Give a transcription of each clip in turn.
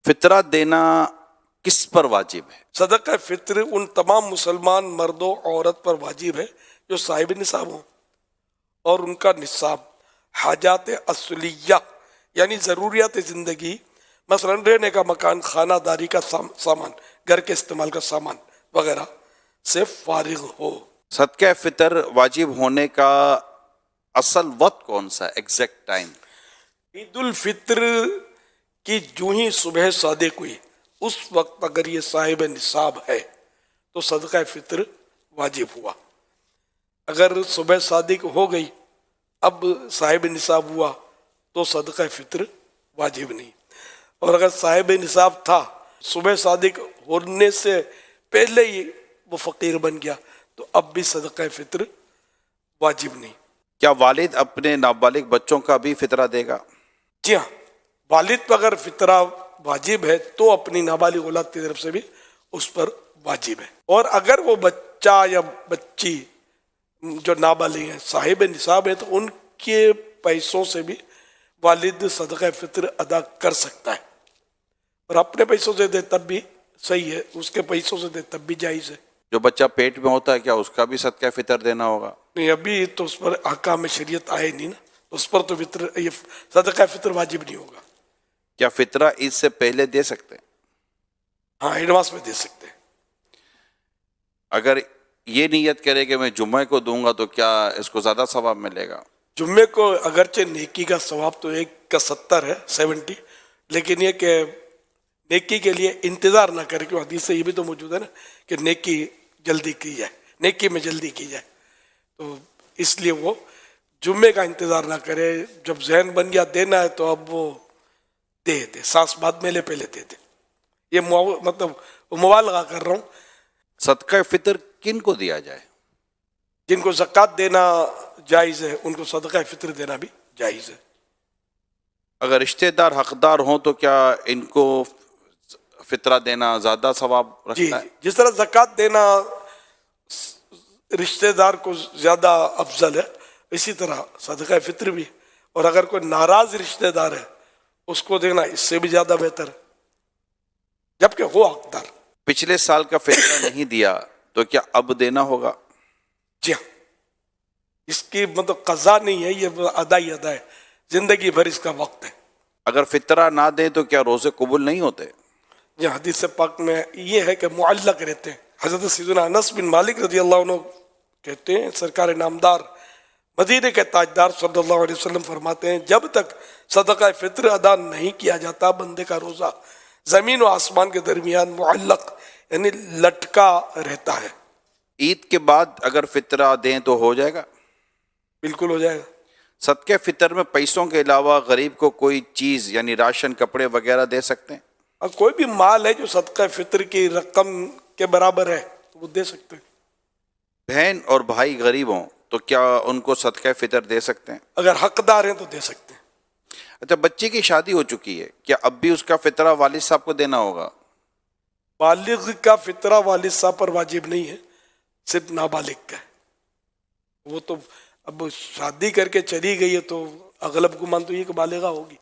فطرہ دینا کس پر واجب ہے؟ صدقہ فطر ان تمام مسلمان مرد و عورت پر واجب ہے جو صاحب نصاب ہوں اور ان کا نصاب حاجات اصلیہ یعنی ضروریات زندگی، مثلا رہنے کا مکان، خانہ داری کا سامان، گھر کے استعمال کا سامان وغیرہ سے فارغ ہو۔ صدقہ فطر واجب ہونے کا اصل وقت کون سا، ایگزیکٹ ٹائم؟ عید الفطر کی جو ہی صبح صادق ہوئی اس وقت اگر یہ صاحب نصاب ہے تو صدقہ فطر واجب ہوا۔ اگر صبح صادق ہو گئی اب صاحب نصاب ہوا تو صدقہ فطر واجب نہیں، اور اگر صاحب نصاب تھا صبح صادق ہونے سے پہلے ہی وہ فقیر بن گیا تو اب بھی صدقہ فطر واجب نہیں۔ کیا والد اپنے نابالغ بچوں کا بھی فطرہ دے گا؟ جی ہاں، والد پر اگر فطرہ واجب ہے تو اپنی نابالغ اولاد کی طرف سے بھی اس پر واجب ہے، اور اگر وہ بچہ یا بچی جو نابالغ ہیں صاحب نصاب ہے تو ان کے پیسوں سے بھی والد صدقہ فطر ادا کر سکتا ہے، اور اپنے پیسوں سے دے تب بھی صحیح ہے، اس کے پیسوں سے دے تب بھی جائز ہے۔ جو بچہ پیٹ میں ہوتا ہے کیا اس کا بھی صدقہ فطر دینا ہوگا؟ نہیں، ابھی تو اس پر احکام شریعت آئے نہیں نا، اس پر تو فطر یہ صدقہ فطر واجب نہیں ہوگا۔ کیا فطرہ عید سے پہلے دے سکتے ہیں؟ ہاں، ایڈوانس میں دے سکتے ہیں۔ اگر یہ نیت کرے کہ میں جمعہ کو دوں گا تو کیا اس کو زیادہ ثواب ملے گا؟ جمعے کو اگرچہ نیکی کا ثواب تو 1/70 ہے 70، لیکن یہ کہ نیکی کے لیے انتظار نہ کرے، کہ حدیث سے یہ بھی تو موجود ہے نا کہ نیکی جلدی کی جائے، نیکی میں جلدی کی جائے، تو اس لیے وہ جمعے کا انتظار نہ کرے، جب ذہن بن گیا دینا ہے تو اب وہ دے سانس بعد میں لے پہلے دے دے۔ یہ مطلب مبالغہ کر رہا ہوں۔ صدقہ فطر کن کو دیا جائے؟ جن کو زکوٰۃ دینا جائز ہے ان کو صدقہ فطر دینا بھی جائز ہے۔ اگر رشتہ دار حقدار ہوں تو کیا ان کو فطرہ دینا زیادہ ثواب جی، رکھتا ہے؟ جس طرح زکوٰۃ دینا رشتہ دار کو زیادہ افضل ہے، اسی طرح صدقہ فطر بھی، اور اگر کوئی ناراض رشتہ دار ہے اس کو دینا اس سے بھی زیادہ بہتر ہے، جبکہ وہ حقدار۔ پچھلے سال کا فطرہ نہیں دیا تو کیا اب دینا ہوگا؟ جی ہاں، اس کی مطلب قضا نہیں ہے، یہ ادا ہی ادا ہے، زندگی بھر اس کا وقت ہے۔ اگر فطرہ نہ دیں تو کیا روزے قبول نہیں ہوتے؟ یہ حدیث پاک میں یہ ہے کہ معلق رہتے ہیں۔ حضرت سیدنا انس بن مالک رضی اللہ عنہ کہتے ہیں سرکار نامدار مدینے کے تاجدار صلی اللہ علیہ وسلم فرماتے ہیں جب تک صدقہ فطر ادا نہیں کیا جاتا بندے کا روزہ زمین و آسمان کے درمیان معلق یعنی لٹکا رہتا ہے۔ عید کے بعد اگر فطرہ دیں تو ہو جائے گا؟ بالکل ہو جائے گا۔ صدقہ فطر میں پیسوں کے علاوہ غریب کو کوئی چیز یعنی راشن، کپڑے وغیرہ دے سکتے ہیں؟ اور کوئی بھی مال ہے جو صدقہ فطر کی رقم کے برابر ہے تو وہ دے سکتے ہیں۔ بہن اور بھائی غریب ہوں تو کیا ان کو صدقہ فطر دے سکتے ہیں؟ اگر حقدار ہیں تو دے سکتے ہیں۔ اچھا، بچے کی شادی ہو چکی ہے، کیا اب بھی اس کا فطرہ والد صاحب کو دینا ہوگا؟ بالغ کا فطرہ والد صاحب پر واجب نہیں ہے، صرف نابالغ کا ہے۔ وہ تو اب شادی کر کے چلی گئی ہے تو اغلب گمان تو یہ کہ بالغہ ہوگی۔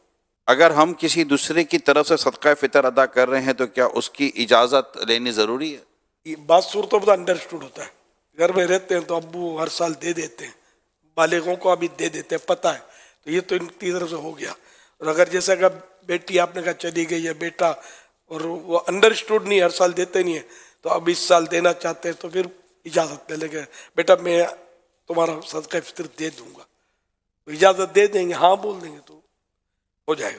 اگر ہم کسی دوسرے کی طرف سے صدقہ فطر ادا کر رہے ہیں تو کیا اس کی اجازت لینی ضروری ہے؟ یہ بات صورتوں میں انڈرسٹوڈ ہوتا ہے، گھر میں رہتے ہیں تو ابو ہر سال دے دیتے ہیں، بالغوں کو ابھی دے دیتے ہیں، پتہ ہے، تو یہ تو ان کی طرف سے ہو گیا۔ اور اگر جیسے اگر بیٹی آپ نے کہا چلی گئی ہے بیٹا اور وہ انڈرسٹوڈ نہیں، ہر سال دیتے نہیں ہیں، تو اب اس سال دینا چاہتے ہیں تو پھر اجازت لے لیں گے، بیٹا میں تمہارا صدقہ فطر دے دوں گا، تو اجازت دے دیں گے، ہاں بول دیں گے تو ہو جائے گا۔